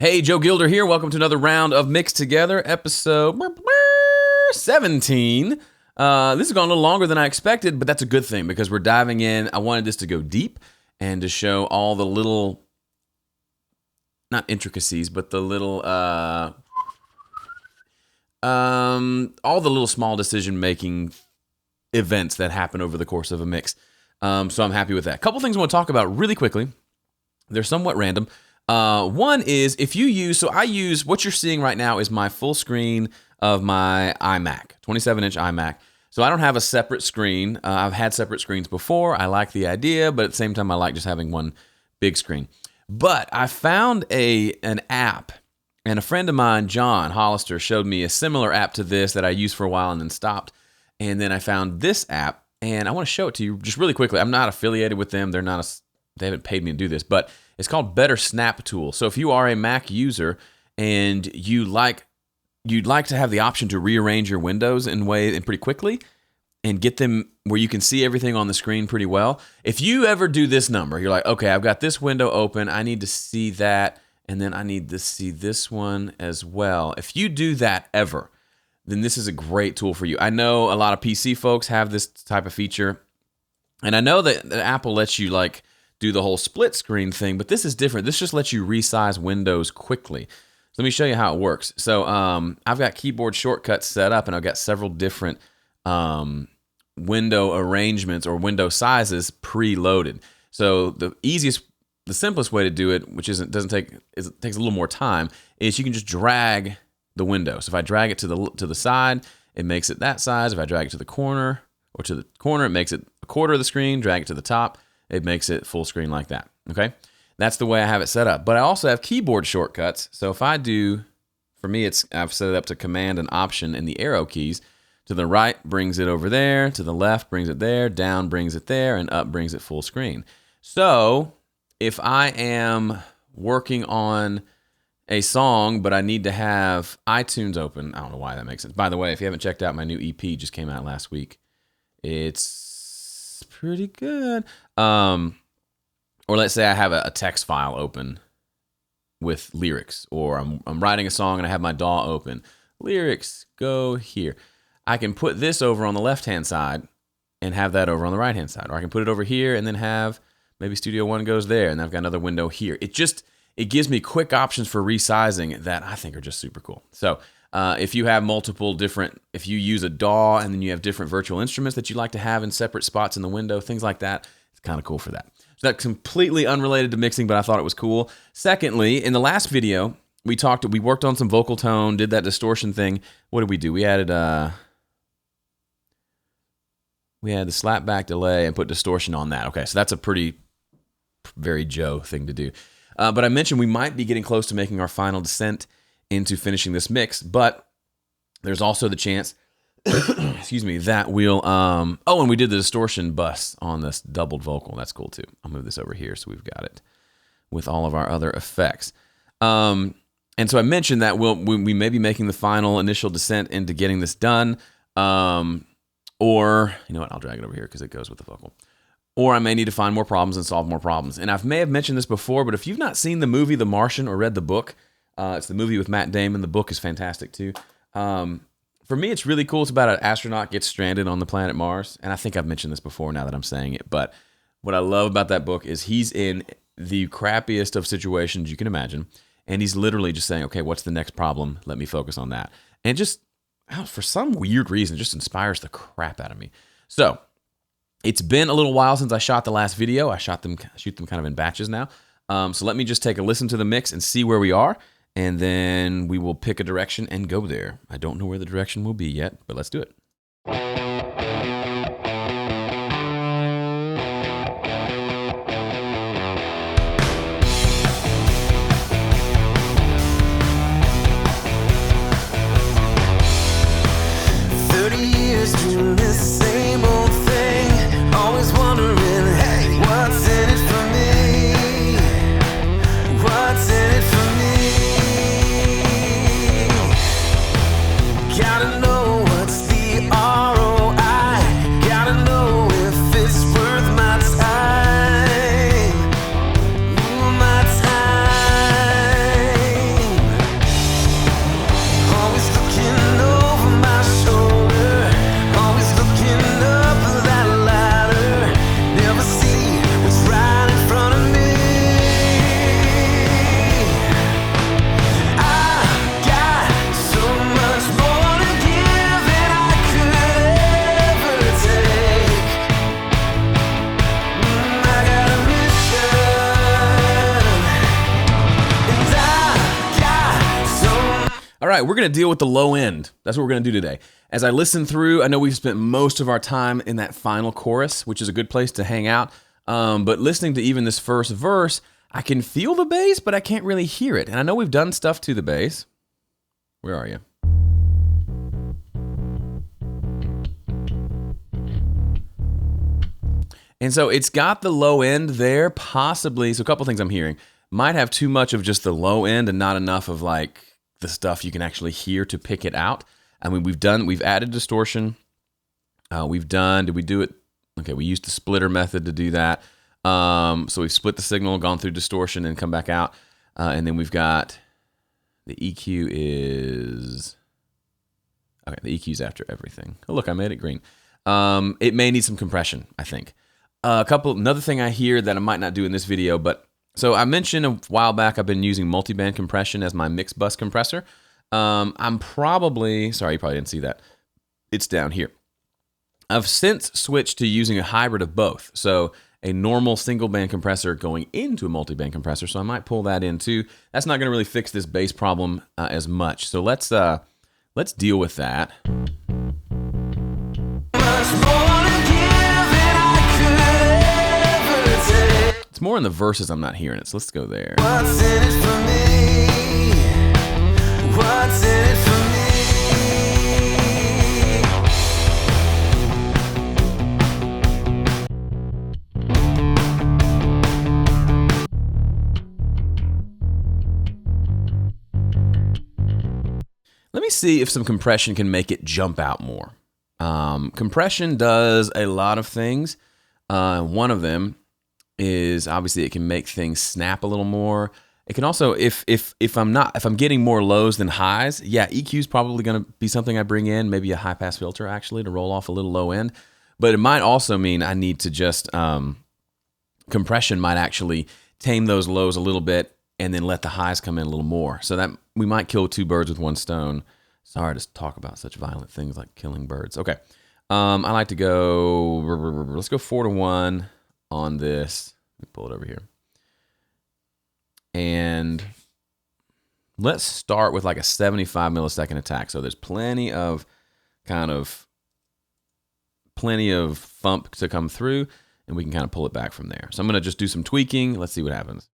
Hey, Joe Gilder here. Welcome to another round of Mixed Together, episode 17. This has gone a little longer than I expected, but that's a good thing because we're diving in. I wanted this to go deep and to show all the little, not intricacies, but the little, all the little small decision-making events that happen over the course of a mix. So I'm happy with that. A couple things I want to talk about really quickly. They're somewhat random. One is if you use, so I use, what you're seeing right now is my full screen of my iMac, 27-inch iMac. So I don't have a separate screen. I've had separate screens before. I like the idea, but at the same time, I like just having one big screen. But I found an app, and a friend of mine, John Hollister, showed me a similar app to this that I used for a while and then stopped. And then I found this app, and I want to show it to you just really quickly. I'm not affiliated with them. They haven't paid me to do this, but it's called Better Snap Tool. So if you are a Mac user and you'd like to have the option to rearrange your windows and pretty quickly and get them where you can see everything on the screen pretty well. If you ever do this number, you're like, okay, I've got this window open. I need to see that, and then I need to see this one as well. If you do that ever, then this is a great tool for you. I know a lot of PC folks have this type of feature, and I know that Apple lets you do the whole split screen thing, but this is different. This just lets you resize windows quickly. So let me show you how it works. So I've got keyboard shortcuts set up, and I've got several different window arrangements or window sizes preloaded. So the simplest way to do it, which it takes a little more time, is you can just drag the window. So if I drag it to the side, it makes it that size. If I drag it to the corner, it makes it a quarter of the screen. Drag it to the top, it makes it full screen like that, okay? That's the way I have it set up. But I also have keyboard shortcuts. So if I do, for me, I've set it up to Command and Option and the arrow keys. To the right brings it over there, to the left brings it there, down brings it there, and up brings it full screen. So if I am working on a song, but I need to have iTunes open, I don't know why that makes sense. By the way, if you haven't checked out my new EP, just came out last week. It's pretty good. Or let's say I have a text file open with lyrics, or I'm writing a song and I have my DAW open. Lyrics go here. I can put this over on the left-hand side and have that over on the right-hand side. Or I can put it over here and then have maybe Studio One goes there, and I've got another window here. It gives me quick options for resizing that I think are just super cool. So if you have if you use a DAW and then you have different virtual instruments that you like to have in separate spots in the window, things like that, it's kind of cool for that. So that's completely unrelated to mixing, but I thought it was cool. Secondly, in the last video, we worked on some vocal tone, did that distortion thing. What did we do? We added the slapback delay and put distortion on that. Okay, so that's a very Joe thing to do. But I mentioned we might be getting close to making our final descent into finishing this mix, but there's also the chance, excuse me, that we'll, and we did the distortion bus on this doubled vocal. That's cool too. I'll move this over here so we've got it with all of our other effects. And so I mentioned that we may be making the final initial descent into getting this done. Or, you know what, I'll drag it over here because it goes with the vocal. Or I may need to find more problems and solve more problems. And I may have mentioned this before, but if you've not seen the movie The Martian or read the book, it's the movie with Matt Damon. The book is fantastic too. For me, it's really cool. It's about an astronaut gets stranded on the planet Mars. And I think I've mentioned this before now that I'm saying it. But what I love about that book is he's in the crappiest of situations you can imagine. And he's literally just saying, okay, what's the next problem? Let me focus on that. And just, for some weird reason, it just inspires the crap out of me. So it's been a little while since I shot the last video. I shoot them kind of in batches now. So let me just take a listen to the mix and see where we are. And then we will pick a direction and go there. I don't know where the direction will be yet, but let's do it. Doing the same old thing, always wondering, hey, what's in it for me? What's in it for me? Gotta know what's the ROI. All right, we're going to deal with the low end. That's what we're going to do today. As I listen through, I know we've spent most of our time in that final chorus, which is a good place to hang out. But listening to even this first verse, I can feel the bass, but I can't really hear it. And I know we've done stuff to the bass. Where are you? And so it's got the low end there, possibly. So a couple things I'm hearing. Might have too much of just the low end and not enough of like the stuff you can actually hear to pick it out. I mean, we've added distortion. Did we do it? Okay, we used the splitter method to do that. So we've split the signal, gone through distortion, and come back out. And then we've got the EQ is... Okay, the EQ's after everything. Oh, look, I made it green. It may need some compression, I think. Another thing I hear that I might not do in this video, but so I mentioned a while back I've been using Multiband Compression as my mix bus compressor. I'm probably, sorry, you probably didn't see that. It's down here. I've since switched to using a hybrid of both. So a normal single band compressor going into a multiband compressor. So I might pull that in too. That's not going to really fix this bass problem as much. So let's deal with that. It's more in the verses I'm not hearing it, so let's go there. What's in it for me? What's in it for me? Let me see if some compression can make it jump out more. Compression does a lot of things. One of them is obviously it can make things snap a little more. It can also, if I'm getting more lows than highs, yeah, EQ is probably going to be something I bring in, maybe a high pass filter actually to roll off a little low end. But it might also mean I need to just compression might actually tame those lows a little bit and then let the highs come in a little more. So that we might kill two birds with one stone. Sorry to talk about such violent things like killing birds. Okay, I like to go. Let's go 4-1 on this. Let me pull it over here. And let's start with like a 75 millisecond attack. So there's plenty of thump to come through, and we can kind of pull it back from there. So I'm going to just do some tweaking. Let's see what happens.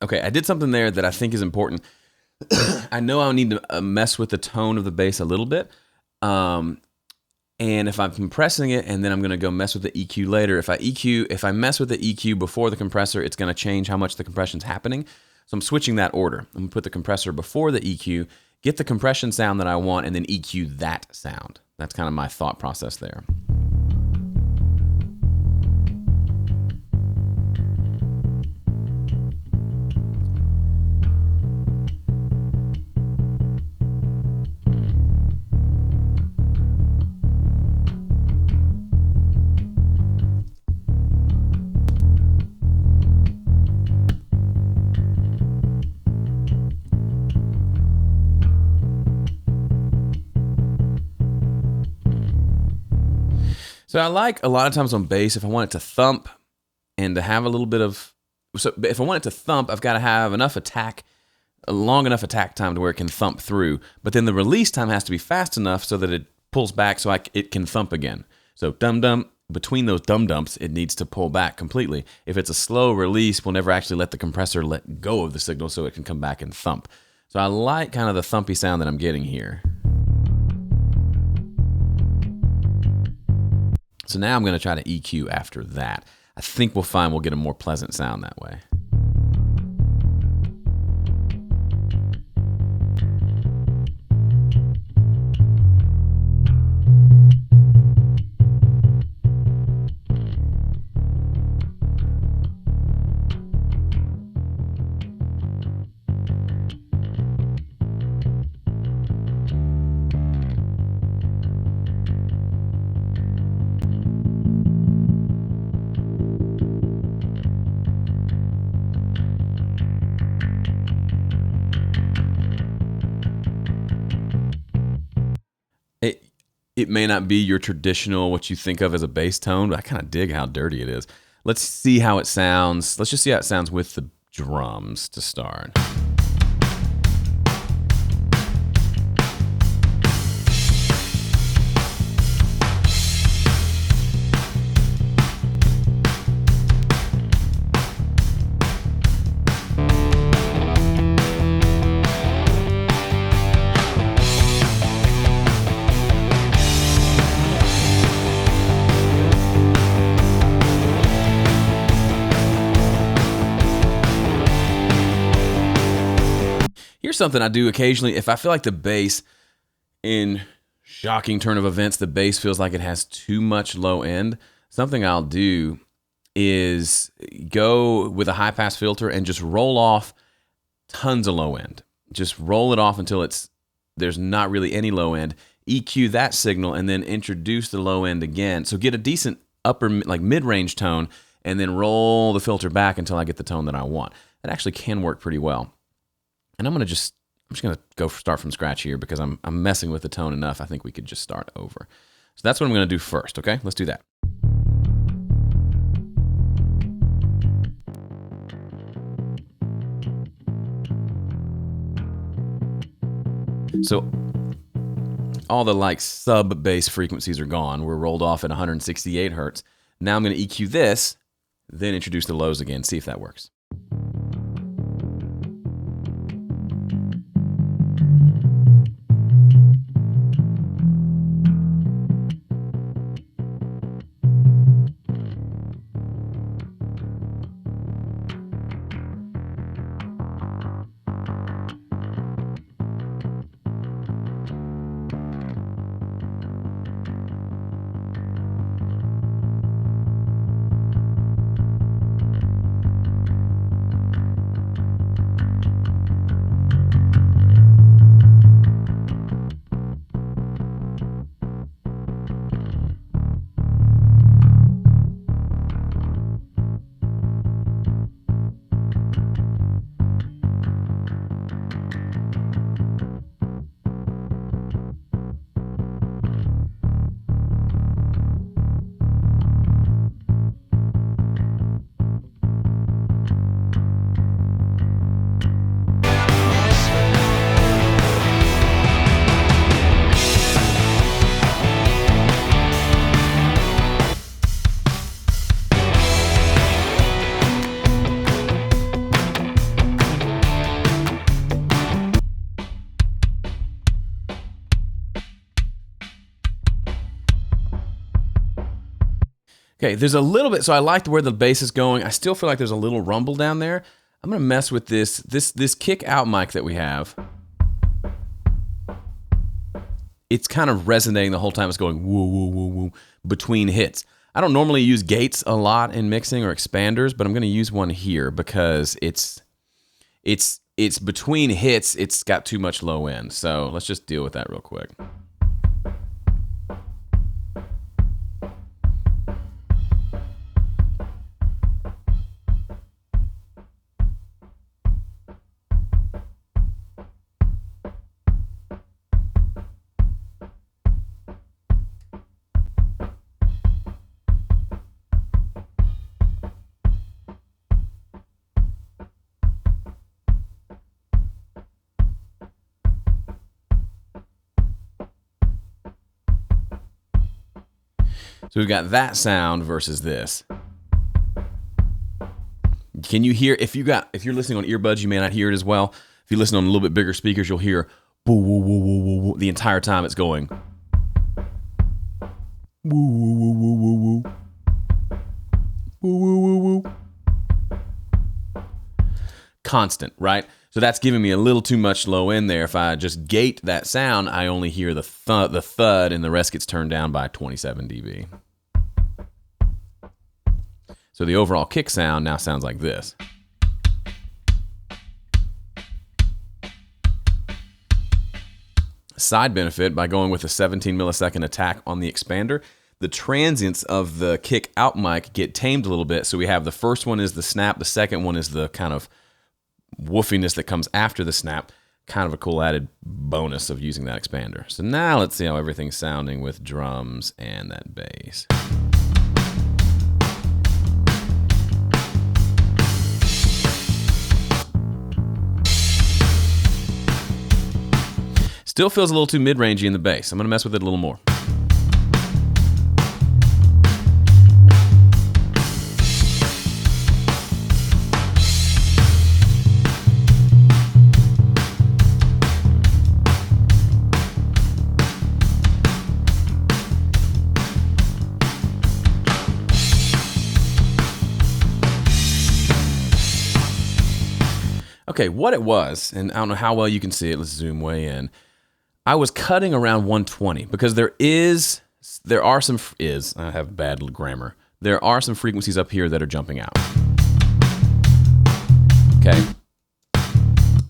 Okay, I did something there that I think is important. I know I'll need to mess with the tone of the bass a little bit. And if I'm compressing it and then I'm going to go mess with the EQ later, if I mess with the EQ before the compressor, it's going to change how much the compression's happening. So I'm switching that order. I'm going to put the compressor before the EQ, get the compression sound that I want, and then EQ that sound. That's kind of my thought process there. So I like a lot of times on bass, if I want it to thump and to have a little bit of, so if I want it to thump, I've got to have a long enough attack time to where it can thump through. But then the release time has to be fast enough so that it pulls back so it can thump again. So dum-dum, between those dum-dumps, it needs to pull back completely. If it's a slow release, we'll never actually let the compressor let go of the signal so it can come back and thump. So I like kind of the thumpy sound that I'm getting here. So now I'm going to try to EQ after that. I think we'll find we'll get a more pleasant sound that way. It may not be your traditional, what you think of as a bass tone, but I kind of dig how dirty it is. Let's see how it sounds. Let's just see how it sounds with the drums to start. Here's something I do occasionally. If I feel like the bass, in shocking turn of events, the bass feels like it has too much low end, something I'll do is go with a high pass filter and just roll off tons of low end. Just roll it off until there's not really any low end. EQ that signal and then introduce the low end again. So get a decent upper, like mid-range tone, and then roll the filter back until I get the tone that I want. That actually can work pretty well. And I'm just gonna go start from scratch here because I'm messing with the tone enough. I think we could just start over. So that's what I'm gonna do first. Okay, let's do that. So all the like sub bass frequencies are gone. We're rolled off at 168 hertz. Now I'm gonna EQ this, then introduce the lows again. See if that works. Okay, there's a little bit, so I liked where the bass is going. I still feel like there's a little rumble down there. I'm gonna mess with this kick out mic that we have. It's kind of resonating the whole time. It's going woo, woo, woo, woo, between hits. I don't normally use gates a lot in mixing or expanders, but I'm gonna use one here because it's between hits, it's got too much low end. So let's just deal with that real quick. So we've got that sound versus this. Can you hear, if you're listening on earbuds, you may not hear it as well. If you listen on a little bit bigger speakers, you'll hear woo, woo, woo, woo, woo, woo. The entire time it's going woo, woo, woo, woo, woo, woo. Woo, woo, woo, woo. Constant, right? So that's giving me a little too much low end there. If I just gate that sound, I only hear the thud, and the rest gets turned down by 27 dB. So the overall kick sound now sounds like this. Side benefit, by going with a 17 millisecond attack on the expander, the transients of the kick out mic get tamed a little bit. So we have the first one is the snap, the second one is the kind of woofiness that comes after the snap. kind of a cool added bonus of using that expander. So now let's see how everything's sounding with drums and that bass. Still feels a little too mid-rangey in the bass. I'm going to mess with it a little more. Okay, what it was, and I don't know how well you can see it. Let's zoom way in. I was cutting around 120 because there are some, I have bad grammar. There are some frequencies up here that are jumping out. Okay.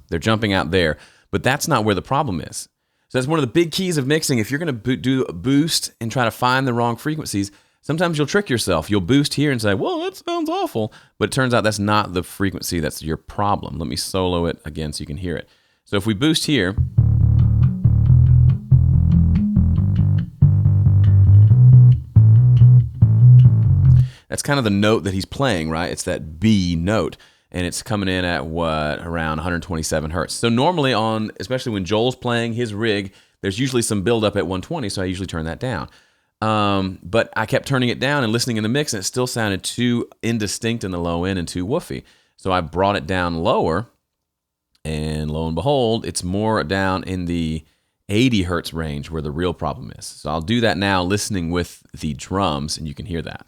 They're jumping out there, but that's not where the problem is. So that's one of the big keys of mixing. If you're going to do a boost and try to find the wrong frequencies, sometimes you'll trick yourself. You'll boost here and say, well, that sounds awful. But it turns out that's not the frequency that's your problem. Let me solo it again so you can hear it. So if we boost here, that's kind of the note that he's playing, right? It's that B note, and it's coming in at what, around 127 hertz. So normally especially when Joel's playing his rig, there's usually some buildup at 120, so I usually turn that down. But I kept turning it down and listening in the mix, and it still sounded too indistinct in the low end and too woofy. So I brought it down lower, and lo and behold, it's more down in the 80 hertz range where the real problem is. So I'll do that now listening with the drums, and you can hear that.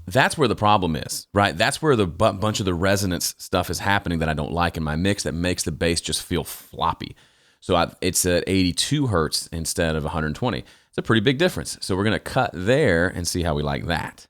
That's where the problem is, right? That's where the bunch of the resonance stuff is happening that I don't like in my mix that makes the bass just feel floppy. So it's at 82 hertz instead of 120. It's a pretty big difference. So we're going to cut there and see how we like that.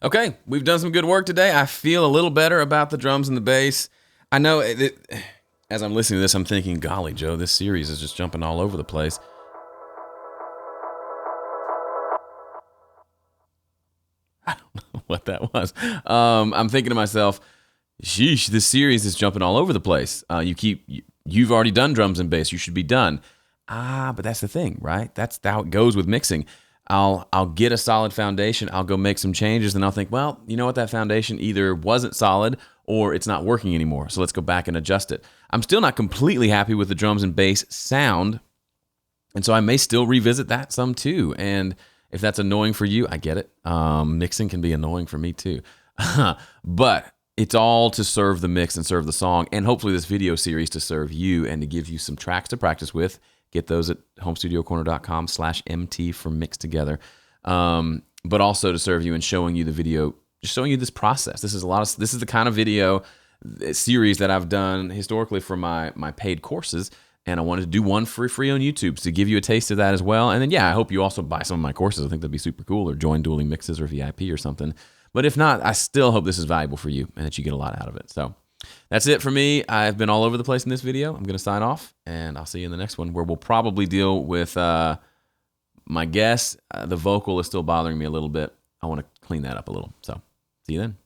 Okay, we've done some good work today. I feel a little better about the drums and the bass. I know as I'm listening to this, I'm thinking, golly, Joe, this series is just jumping all over the place. I don't know what that was. I'm thinking to myself, sheesh, this series is jumping all over the place. You've already done drums and bass. You should be done. But that's the thing, right? That's how it goes with mixing. I'll get a solid foundation. I'll go make some changes, and I'll think, well, you know what? That foundation either wasn't solid or it's not working anymore. So let's go back and adjust it. I'm still not completely happy with the drums and bass sound, and so I may still revisit that some too. And if that's annoying for you, I get it. Mixing can be annoying for me too. But it's all to serve the mix and serve the song, and hopefully this video series to serve you and to give you some tracks to practice with. Get those at homestudiocorner.com/MT for Mix Together. But also to serve you and showing you the video, just showing you this process. This is the kind of video series that I've done historically for my paid courses. And I wanted to do one for free on YouTube to give you a taste of that as well. And then, yeah, I hope you also buy some of my courses. I think that'd be super cool, or join Dueling Mixes or VIP or something. But if not, I still hope this is valuable for you and that you get a lot out of it. So that's it for me. I've been all over the place in this video. I'm going to sign off, and I'll see you in the next one, where we'll probably deal with my guess. The vocal is still bothering me a little bit. I want to clean that up a little. So see you then.